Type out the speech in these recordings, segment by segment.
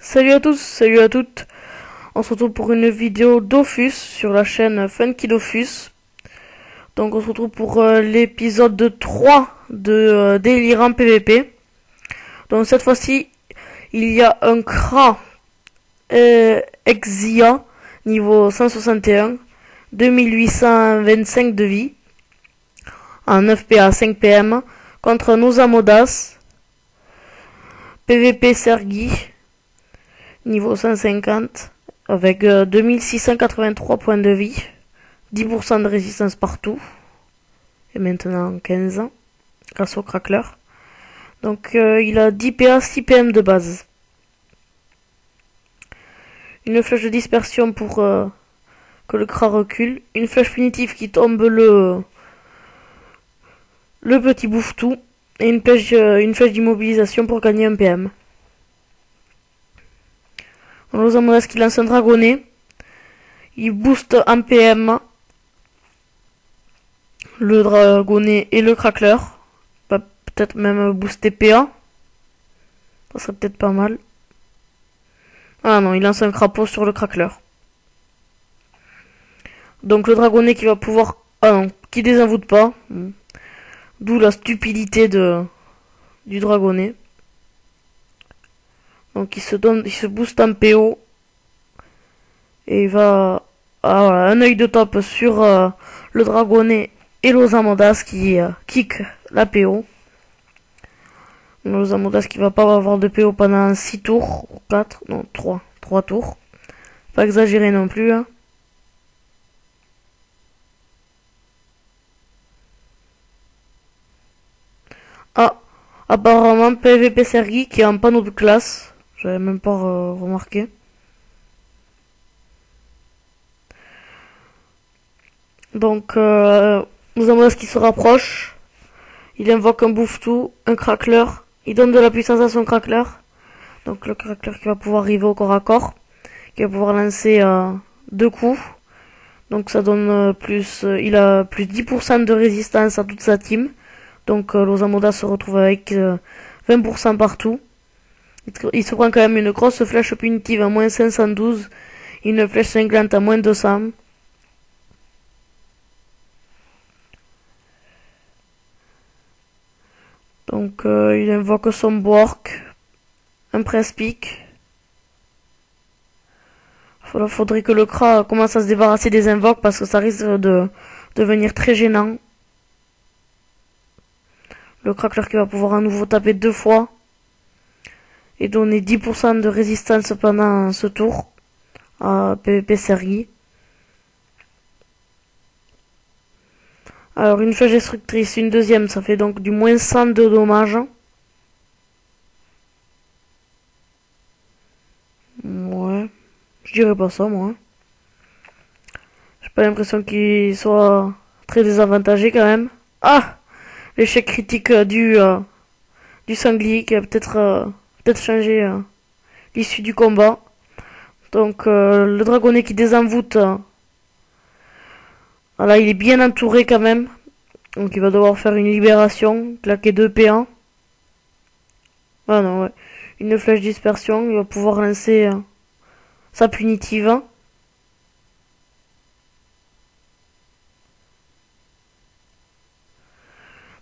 Salut à tous, salut à toutes. On se retrouve pour une vidéo Dofus sur la chaîne Funky Dofus. Donc on se retrouve pour l'épisode 3 de Délirant PVP. Donc cette fois-ci, il y a un Kra Exia niveau 161, 2825 de vie, en 9 PA 5 PM, contre Nozamodas, PVP Sergi, niveau 150, avec 2683 points de vie, 10% de résistance partout, et maintenant 15 ans, grâce au crackler. Donc il a 10 PA, 6 PM de base. Une flèche de dispersion pour que le Kra recule. Une flèche punitive qui tombe le petit bouffe-tout. Et une flèche d'immobilisation pour gagner un PM. Nozamodas qui lance un dragonnet. Il booste en PM le dragonnet et le crackler. Peut-être même booster PA. Ça serait peut-être pas mal. Ah non, il lance un crapaud sur le crackler. Donc le dragonnet qui va pouvoir... Ah non, qui désinvoûte pas. D'où la stupidité du dragonnet. Donc il se booste en PO. Et il va... Ah voilà, un œil de top sur le dragonnet et Nozamodas qui kick la PO. Nozamodas qui va pas avoir de PO pendant 6 tours, ou 4, non 3 tours. Pas exagérer non plus. Hein. Ah, apparemment PVP Sergi qui est en panneau de classe. J'avais même pas remarqué. Donc, Nozamodas qui se rapproche. Il invoque un bouffe-tout, un crackler. Il donne de la puissance à son crackler. Donc le crackler qui va pouvoir arriver au corps à corps. Qui va pouvoir lancer 2 coups. Donc ça donne il a plus 10% de résistance à toute sa team. Donc Nozamodas se retrouve avec 20% partout. Il se prend quand même une grosse flèche punitive à moins 512. Une flèche cinglante à moins 200. Donc il invoque son Bork. Un press-pick. Faudrait que le Kra commence à se débarrasser des invoques parce que ça risque de devenir très gênant. Le crackler qui va pouvoir à nouveau taper 2 fois. Et donner 10% de résistance pendant ce tour à PVP Sergi. Alors une flèche destructrice, une deuxième, ça fait donc du moins 100 de dommages. Ouais, je dirais pas ça moi. J'ai pas l'impression qu'il soit très désavantagé quand même. Ah, l'échec critique du sanglier qui a peut-être changé l'issue du combat. Donc le dragonnet qui désenvoûte. Voilà, il est bien entouré quand même. Donc il va devoir faire une libération, claquer 2 PA. Ah non, ouais. Une flèche dispersion, il va pouvoir lancer sa punitive.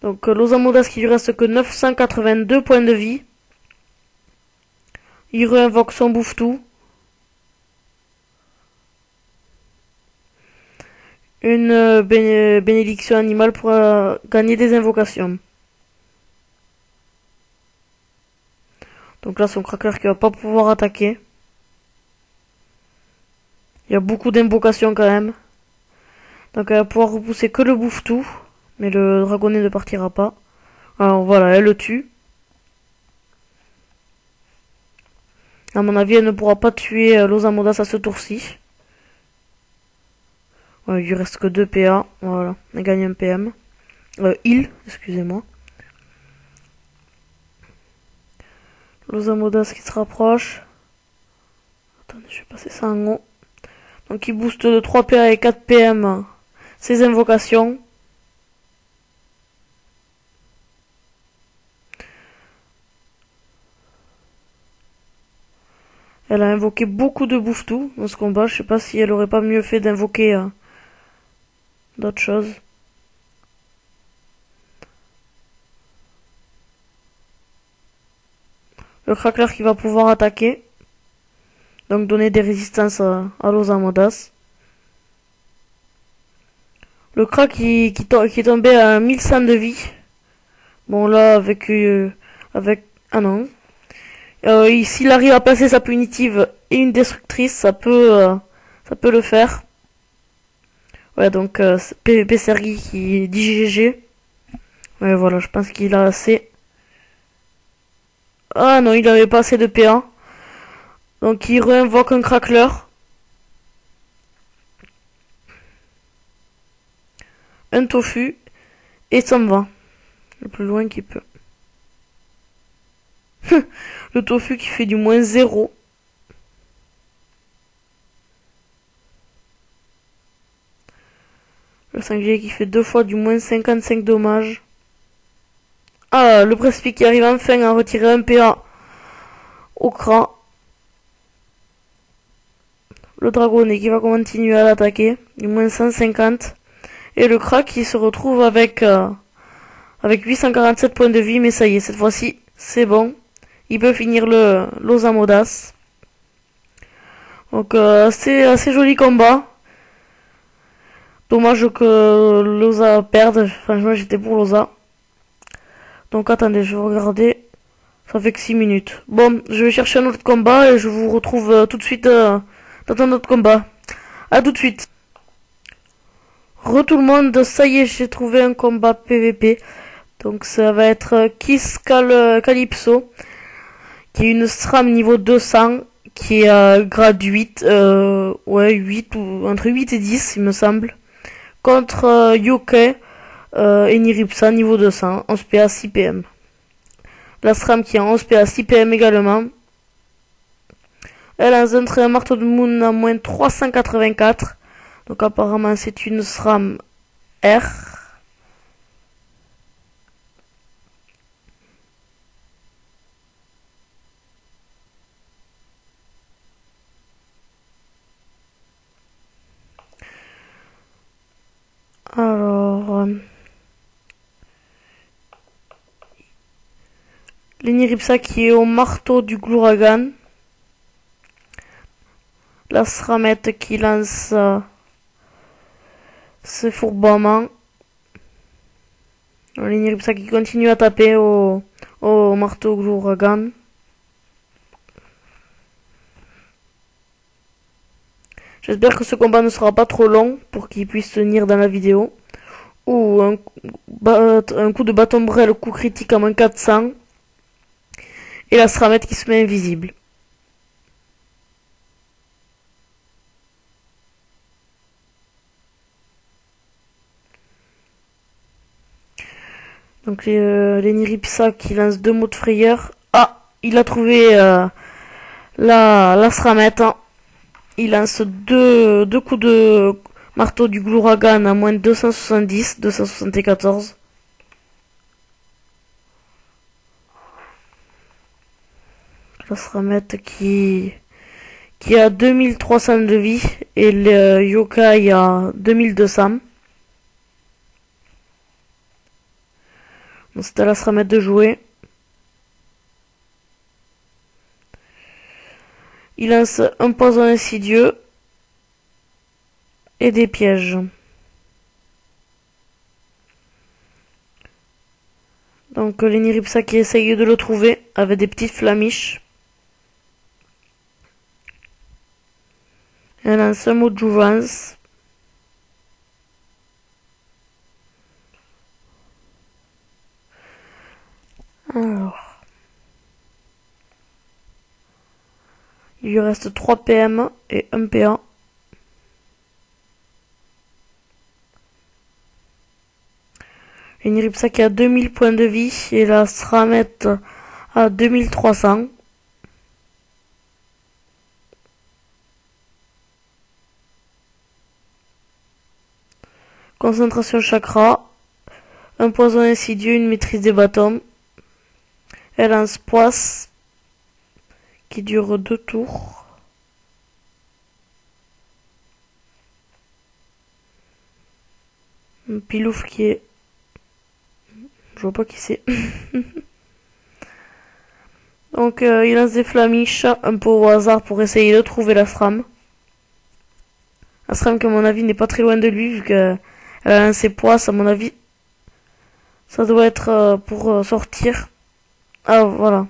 Donc Nozamodas qui lui reste que 982 points de vie. Il réinvoque son bouffe-tout. Une bénédiction animale pour gagner des invocations. Donc là son cracker qui va pas pouvoir attaquer. Il y a beaucoup d'invocations quand même. Donc elle va pouvoir repousser que le bouffe-tout. Mais le dragonnet ne partira pas. Alors voilà, elle le tue. À mon avis, elle ne pourra pas tuer Nozamodas à ce tour-ci. Ouais, il lui reste que 2 PA. Voilà, on a gagné un PM. Excusez-moi. Nozamodas qui se rapproche. Attendez, je vais passer ça en haut. Donc il booste de 3 PA et 4 PM ses invocations. Elle a invoqué beaucoup de bouffetou dans ce combat. Je sais pas si elle aurait pas mieux fait d'invoquer d'autres choses. Le craqueleur qui va pouvoir attaquer. Donc donner des résistances à l'Osamodas. Le crack qui est tombé à 1100 de vie. Bon là avec ah non. S'il arrive à passer sa punitive et une destructrice, ça peut le faire. Ouais, donc PVP Sergi qui dit GG. Ouais, voilà, je pense qu'il a assez. Ah non, il avait pas assez de PA. Donc il réinvoque un craqueleur. Un tofu. Et s'en va. Le plus loin qu'il peut. Le tofu qui fait du moins 0. Le sanglier qui fait 2 fois du moins 55 dommages. Ah, le Prespi qui arrive enfin à retirer un PA au cran. Le dragonnet qui va continuer à l'attaquer. Du moins 150. Et le crack qui se retrouve avec 847 points de vie. Mais ça y est, cette fois-ci, c'est bon. Il peut finir l'Osamodas. Donc c'est assez joli combat. Dommage que l'Osa perde. Franchement, j'étais pour l'Osa. Donc attendez, je vais regarder. Ça fait que 6 minutes. Bon, je vais chercher un autre combat et je vous retrouve tout de suite dans un autre combat. A tout de suite. Tout le monde, ça y est, j'ai trouvé un combat PVP. Donc ça va être Kiss Calypso, qui est une SRAM niveau 200, qui est grade 8, ouais 8 ou entre 8 et 10 il me semble, contre Yokai et Niripsa niveau 200, 11 PA 6 PM. La SRAM qui est en 11 PA 6 PM également. Elle a un marteau de moon à moins 384. Donc apparemment c'est une SRAM R. Alors... L'Eniripsa qui est au marteau du Glouragan. La Sramette qui lance ses fourbaments. L'Eniripsa qui continue à taper au marteau Glouragan. J'espère que ce combat ne sera pas trop long pour qu'il puisse tenir dans la vidéo. Ou un coup de bâton brel, coup critique à moins 400. Et la Sramette qui se met invisible. Donc les Niripsa qui lance 2 mots de frayeur. Ah, il a trouvé la Sramette. Hein. Il lance deux coups de marteau du Glouragan à moins de 270, 274. La Sramette qui a 2300 de vie et le Yokai a 2200. C'est à la Sramette de jouer. Il lance un poison insidieux et des pièges. Donc l'Eniripsa qui essaye de le trouver avec des petites flamiches. Elle lance un mot de jouvence. Alors. Il lui reste 3 PM et 1 PA. L'Eniripsa qui a 2000 points de vie et la Sramette à 2300. Concentration chakra. Un poison insidieux, une maîtrise des bâtons. Elle lance poisse qui dure 2 tours. Pilouf qui est... Je vois pas qui c'est. Donc il lance des flamiches un peu au hasard pour essayer de trouver la SRAM. La SRAM qui à mon avis n'est pas très loin de lui vu qu'elle a lancé poisse à mon avis. Ça doit être pour sortir. Ah voilà.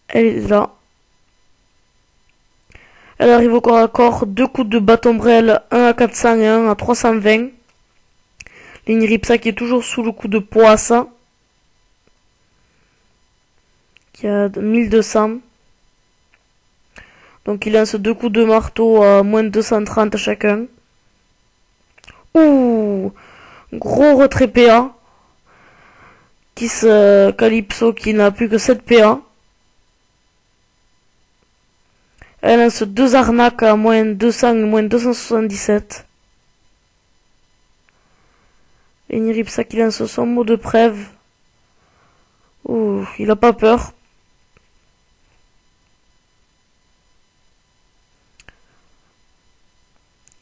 Elle est là. Elle arrive au corps à corps. 2 coups de bâton brel. Un à 400 et un à 320. L'Iniripsa qui est toujours sous le coup de poisse. Qui a 1200. Donc il lance 2 coups de marteau à moins de 230 chacun. Ouh, gros retrait PA. Qui se Calypso qui n'a plus que 7 PA. Elle lance 2 arnaques à moins 200 et moins 277. Et Niripsa qui lance son mot de preuve. Ouh, il a pas peur.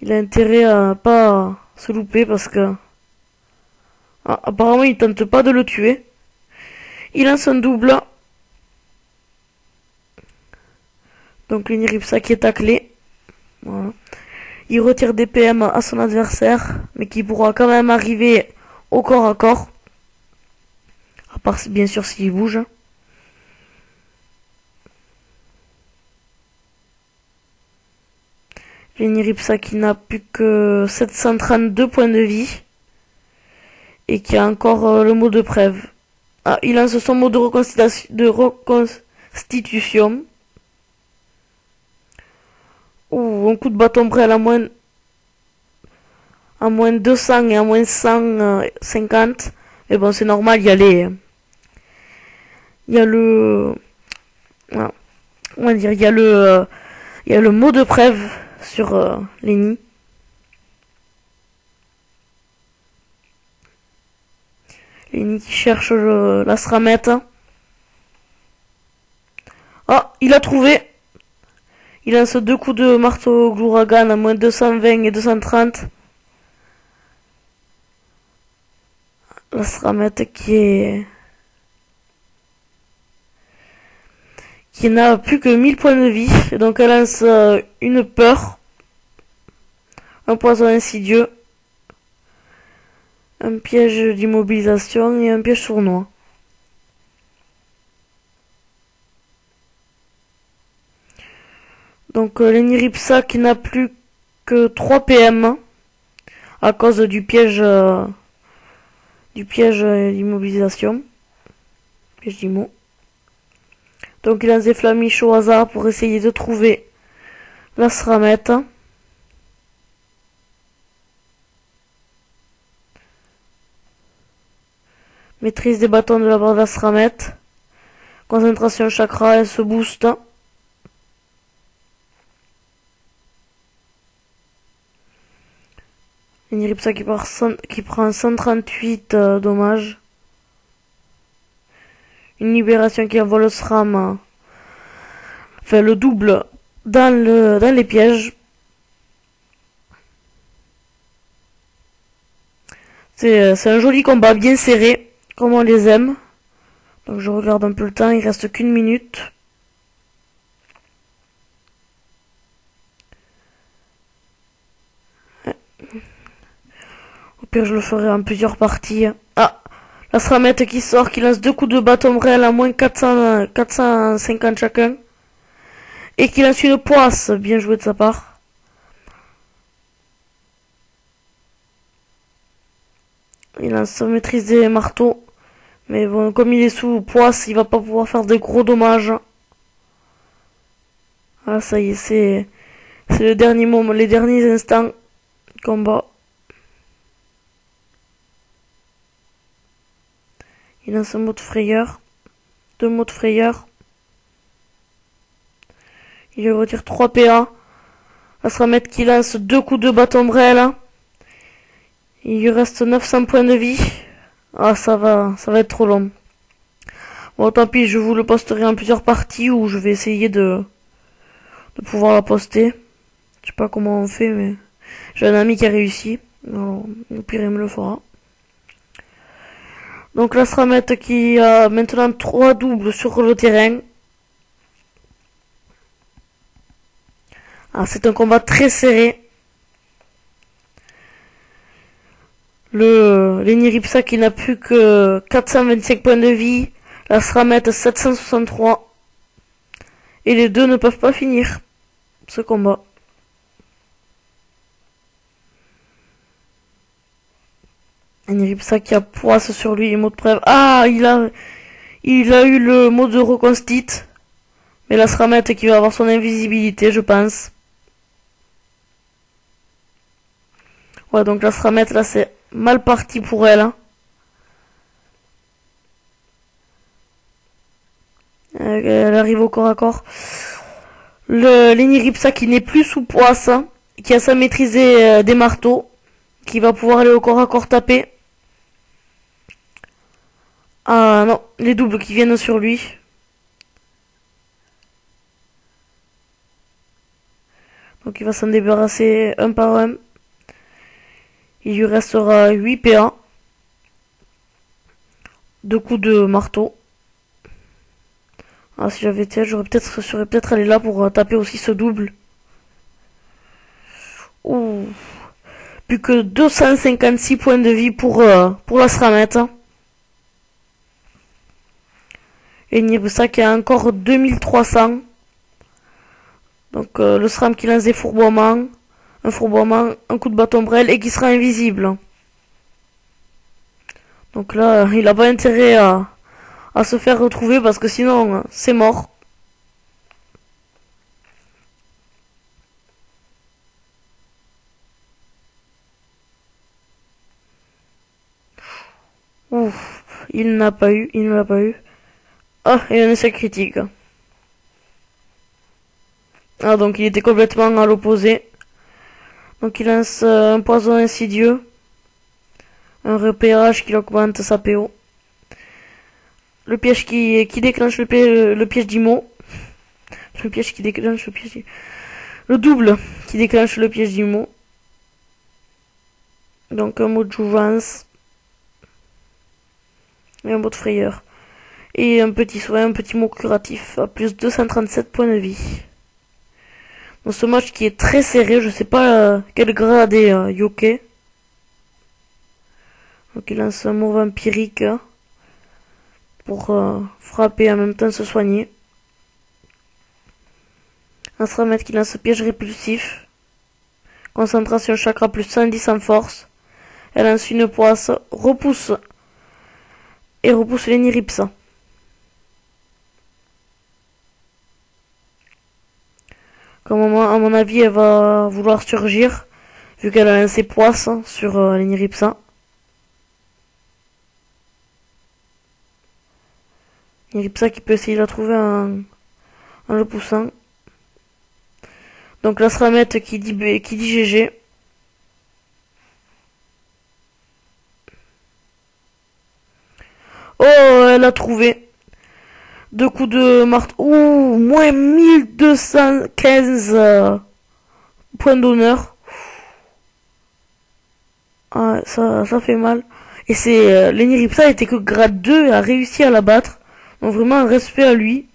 Il a intérêt à pas se louper parce que... Ah, apparemment il tente pas de le tuer. Il lance un double. Donc l'Iniripsa qui est taclé. Voilà. Il retire des PM à son adversaire, mais qui pourra quand même arriver au corps à corps. À part bien sûr s'il bouge. L'Iniripsa qui n'a plus que 732 points de vie. Et qui a encore le mot de preuve. Ah, il lance son mot de reconstitution. Ouh, un coup de bâton brel à moins 200 et à moins 150. Mais bon, c'est normal, il y a les... Il y a le... Ah, on va dire, il y a le mot de preuve sur les nids. Les nids qui cherchent la SRAMette. Ah, il a trouvé. Il lance 2 coups de marteau Glouragan à moins 220 et 230. La SRAMette qui n'a plus que 1000 points de vie. Et donc elle lance une peur. Un poison insidieux. Un piège d'immobilisation et un piège sournois. Donc l'Iniripsa qui n'a plus que 3 PM à cause du piège d'immobilisation. Piège d'immo. Donc il lance des flamiches au hasard pour essayer de trouver la SRAMette. Maîtrise des bâtons de la barre de la SRAMette. Concentration chakra, elle se booste. Iniripsa qui prend 138 dommages. Une libération qui envoie le SRAM. Fait le double dans les pièges. C'est un joli combat bien serré. Comme on les aime. Donc je regarde un peu le temps, il reste qu'1 minute. Au pire je le ferai en plusieurs parties. Ah, la SRAMette qui sort, qui lance 2 coups de bâton réel à moins 450 chacun. Et qui lance une poisse, bien joué de sa part. Il lance maîtrise des marteaux. Mais bon, comme il est sous poisse, il va pas pouvoir faire de gros dommages. Ah, ça y est, c'est le dernier moment, les derniers instants combat. Il lance un mot de frayeur. 2 mots de frayeur. Il lui retire 3 PA. La SRAMette qui lance 2 coups de bâton brel. Il lui reste 900 points de vie. Ah, ça va être trop long. Bon, tant pis, je vous le posterai en plusieurs parties ou je vais essayer de pouvoir la poster. Je sais pas comment on fait, mais j'ai un ami qui a réussi. Non, au pire, il me le fera. Donc la Sramette qui a maintenant 3 doubles sur le terrain. Ah, c'est un combat très serré. Lenny Ripsa qui n'a plus que 425 points de vie. La Sramette 763. Et les deux ne peuvent pas finir ce combat. Lenny Ripsa qui a poisse sur lui, mot de preuve. Ah, il a eu le mot de reconstite. Mais la Sramette qui va avoir son invisibilité, je pense. Ouais, donc la Sramette, là, c'est mal parti pour elle. Hein. Elle arrive au corps à corps. Lenny Ripsa qui n'est plus sous poisse, hein, qui a sa maîtrisée des marteaux, qui va pouvoir aller au corps à corps taper. Ah non, les doubles qui viennent sur lui. Donc il va s'en débarrasser un par un. Il lui restera 8 PA. 2 coups de marteau. Ah, si j'avais été, serais peut-être allé là pour taper aussi ce double. Ouh. Plus que 256 points de vie pour la Sramette. Et Nibsa qui a encore 2300. Donc le SRAM qui lance des fourboiements. Un fourboiement, un coup de bâton brel et qui sera invisible. Donc là, il n'a pas intérêt à se faire retrouver parce que sinon, c'est mort. Ouf, il n'a pas eu, il ne l'a pas eu. Ah, et un essai critique. Ah, donc il était complètement à l'opposé. Donc il lance un poison insidieux. Un repérage qui augmente sa PO. Le piège qui déclenche le piège d'Imo. Le piège qui déclenche le piège. Le double qui déclenche le piège d'Imo. Donc un mot de jouvence. Et un mot de frayeur. Et un petit soin, un petit mot curatif à plus 237 points de vie. Dans ce match qui est très serré, je sais pas quel grade est Yoke. Donc il lance un mot vampirique pour frapper et en même temps se soigner. Un Sramette qui lance piège répulsif. Concentration chakra plus 110 en force. Elle lance une poisse, repousse et repousse Lenny Ripsa. Comme à mon avis, elle va vouloir surgir, vu qu'elle a lancé poisse sur Lenny Ripsa. Lenny Ripsa qui peut essayer de la trouver en le poussant. Donc la Sramette qui dit GG. Oh, elle a trouvé. 2 coups de marteau. Ouh, moins 1215 points d'honneur. Ah, ça fait mal. Et c'est Lenny Ripsa était que grade 2 et a réussi à la battre. Donc vraiment un respect à lui.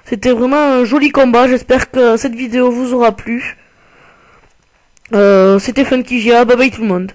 C'était vraiment un joli combat. J'espère que cette vidéo vous aura plu. C'était Funky Gia. Bye bye tout le monde.